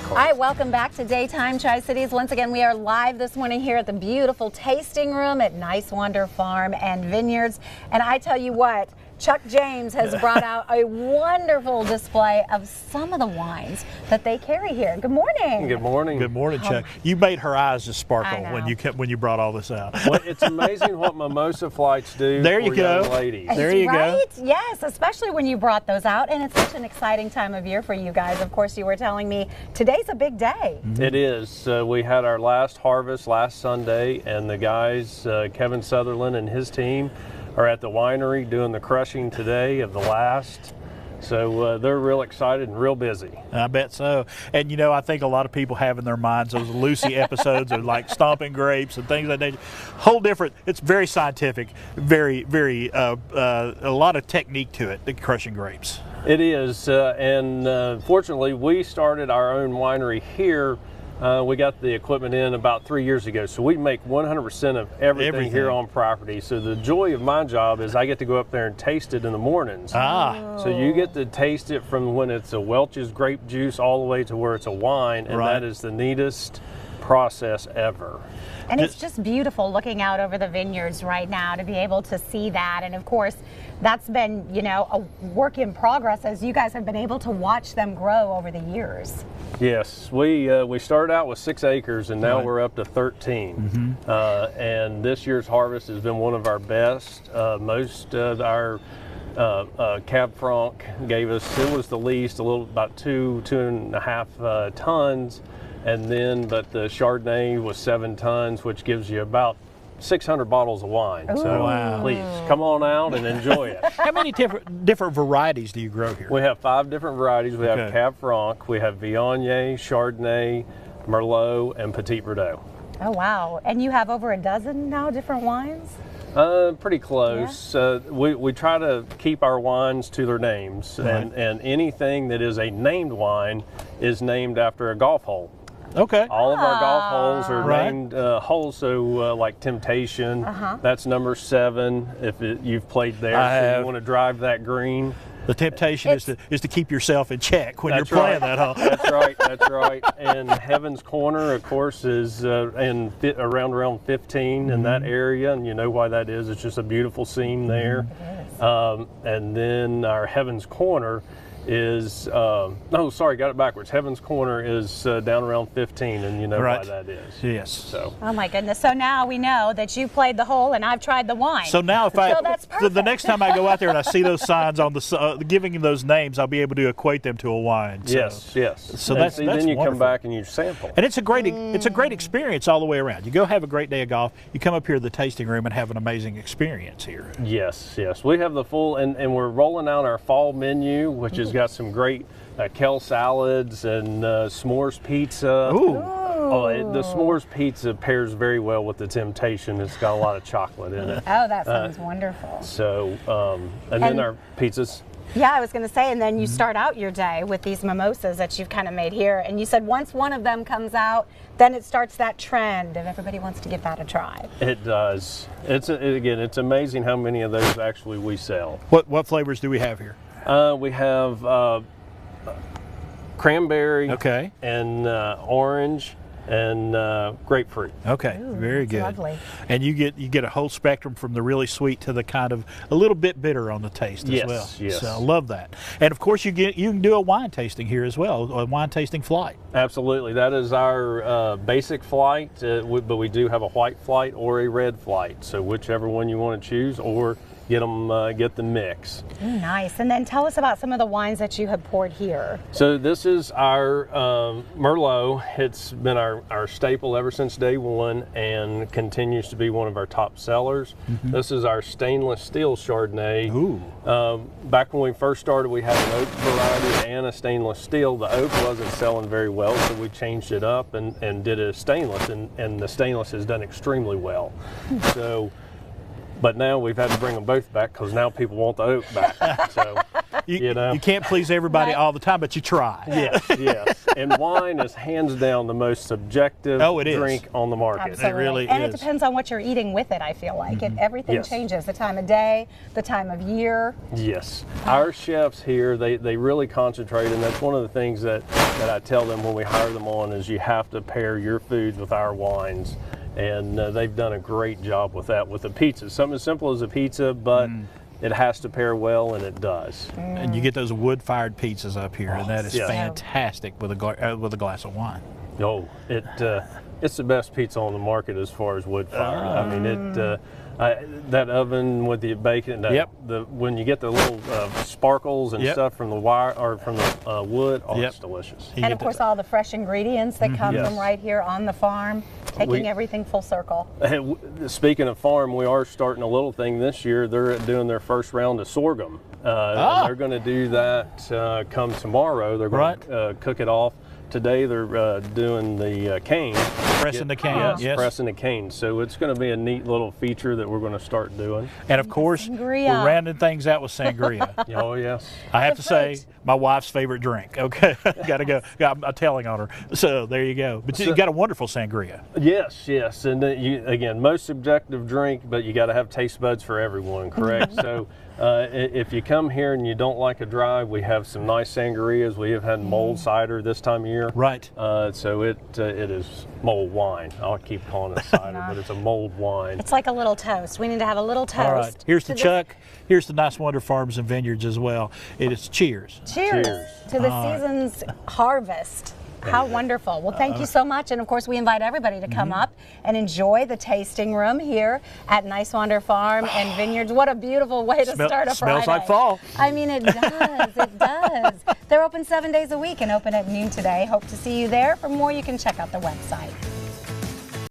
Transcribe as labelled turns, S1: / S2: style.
S1: All right, welcome back to Daytime Tri-Cities. Once again, we are live this morning here at the beautiful tasting room at Nicewonder Farm and Vineyards. And I tell you what, Chuck James has brought out a wonderful display of some of the wines that they carry here. Good morning.
S2: Good morning.
S3: Good morning, Chuck. You made her eyes just sparkle when you brought all this out.
S2: Well, it's amazing what mimosa flights do.
S3: There you go,
S2: young ladies.
S3: There you go.
S1: Yes, especially when you brought those out, and it's such an exciting time of year for you guys. Of course, you were telling me today's a big day.
S2: Mm-hmm. It is. We had our last harvest last Sunday, and the guys, Kevin Sutherland and his team, are at the winery doing the crushing today of the last. So they're real excited and real busy.
S3: I bet so. And you know, I think a lot of people have in their minds those Lucy episodes of like stomping grapes and things like that. Whole different. It's very scientific, very a lot of technique to it, the crushing grapes.
S2: It is, and fortunately, we started our own winery here. We got the equipment in about 3 years ago, so we make 100% of everything here on property. So the joy of my job is I get to go up there and taste it in the mornings. So you get to taste it from when it's a Welch's grape juice all the way to where it's a wine, and that is the neatest process ever.
S1: And it's just beautiful looking out over the vineyards right now to be able to see that. And of course, that's been, you know, a work in progress as you guys have been able to watch them grow over the years.
S2: Yes, we started out with 6 acres and now we're up to 13. And this year's harvest has been one of our best. Most of our Cab Franc gave us, it was the least, about 2.5 tons. And then, but the Chardonnay was 7 tons, which gives you about 600 bottles of wine.
S1: Ooh.
S2: So please come on out and enjoy it.
S3: How many different varieties do you grow here?
S2: We have 5 different varieties. We have Cab Franc, we have Viognier, Chardonnay, Merlot, and Petit Verdot.
S1: Oh wow! And you have over a dozen now different wines?
S2: Pretty close. Yeah. We try to keep our wines to their names, and anything that is a named wine is named after a golf hole.
S3: Okay.
S2: All of our golf holes are named holes, so like Temptation, that's number 7. If you've played there, so you want to drive that green.
S3: The temptation is to keep yourself in check when you're playing that hole.
S2: That's right, that's right. And Heaven's Corner, of course, is around 15 in that area, and you know why that is. It's just a beautiful scene there. And then our Heaven's Corner is, no, sorry, got it backwards. Heaven's Corner is down around 15, and you know why that is.
S3: Yes.
S2: So.
S1: Oh my goodness. So now we know that you played the hole and I've tried the wine.
S3: So now if
S1: that's perfect.
S3: the next time I go out there and I see those signs on the giving them those names, I'll be able to equate them to a wine. So.
S2: Yes.
S3: So that's
S2: then you
S3: wonderful.
S2: come back and you sample.
S3: And it's a great experience all the way around. You go have a great day of golf, you come up here to the tasting room and have an amazing experience here.
S2: Yes. We have the full, and we're rolling out our fall menu, which has got some great kale salads and s'mores pizza. The s'mores pizza pairs very well with the Temptation. It's got a lot of chocolate in it.
S1: Oh, that sounds wonderful.
S2: So, and then our pizzas.
S1: Yeah, I was going to say, and then you start out your day with these mimosas that you've kind of made here. And you said once one of them comes out, then it starts that trend and everybody wants to give that a try.
S2: It does. Again, it's amazing how many of those actually we sell.
S3: What flavors do we have here?
S2: We have cranberry, and orange, and grapefruit.
S3: Okay, very good.
S1: Lovely.
S3: And you get a whole spectrum from the really sweet to the kind of a little bit bitter on the taste as well.
S2: Yes.
S3: So I love that. And of course you can do a wine tasting here as well, a wine tasting flight.
S2: Absolutely, that is our basic flight, but we do have a white flight or a red flight. So whichever one you want to choose, or get the mix.
S1: Nice. And then tell us about some of the wines that you have poured here.
S2: So this is our Merlot. It's been our staple ever since day one and continues to be one of our top sellers. This is our stainless steel Chardonnay. Back when we first started, we had an oak variety and a stainless steel. The oak wasn't selling very well, so we changed it up and did a stainless, and the stainless has done extremely well. So. But now we've had to bring them both back because now people want the oak back. So You know,
S3: you can't please everybody all the time, but you try.
S2: Yes, yes. And wine is hands down the most subjective drink on the market.
S1: Absolutely.
S3: It really
S1: and
S3: is.
S1: it depends on what you're eating with it, I feel like. Everything changes, the time of day, the time of year.
S2: Yes. Our chefs here, they really concentrate, and that's one of the things that I tell them when we hire them on is you have to pair your foods with our wines. And they've done a great job with that with the pizza. Something as simple as a pizza, but it has to pair well, and it does.
S3: And you get those wood-fired pizzas up here, and that is fantastic with a glass of wine.
S2: Oh, it's the best pizza on the market as far as wood fired. I mean, that oven with the bacon, when you get the little sparkles and stuff from the wire or from the wood, it's delicious.
S1: And of course, all the fresh ingredients that come from right here on the farm, taking everything full circle.
S2: Speaking of farm, we are starting a little thing this year. They're doing their first round of sorghum. And they're going to do that come tomorrow. They're going to cook it off. Today they're doing the cane.
S3: Pressing the cane.
S2: Yes, pressing the cane. So it's going to be a neat little feature that we're going to start doing.
S3: And of course, we're rounding things out with sangria.
S2: Oh, yes.
S3: I have to say, my wife's favorite drink. Okay, got to go. Got a telling on her. So there you go. But you got a wonderful sangria.
S2: Yes, yes. And again, most subjective drink, but you got to have taste buds for everyone, correct? So if you come here and you don't like a dry, we have some nice sangrias. We have had mulled cider this time of year.
S3: Right.
S2: So it is mulled wine. I'll keep calling it cider, but it's a mulled wine.
S1: It's like a little toast. We need to have a little toast.
S3: All right. Here's to Chuck. Here's to Nicewonder Farms and Vineyards as well. It is cheers.
S1: Cheers to the season's harvest. How wonderful. Well, thank you so much. And of course, we invite everybody to come up and enjoy the tasting room here at Nicewonder Farm and Vineyards. What a beautiful way to start a Friday.
S3: Smells like fall.
S1: I mean, it does. It does. They're open 7 days a week and open at noon today. Hope to see you there. For more, you can check out the website.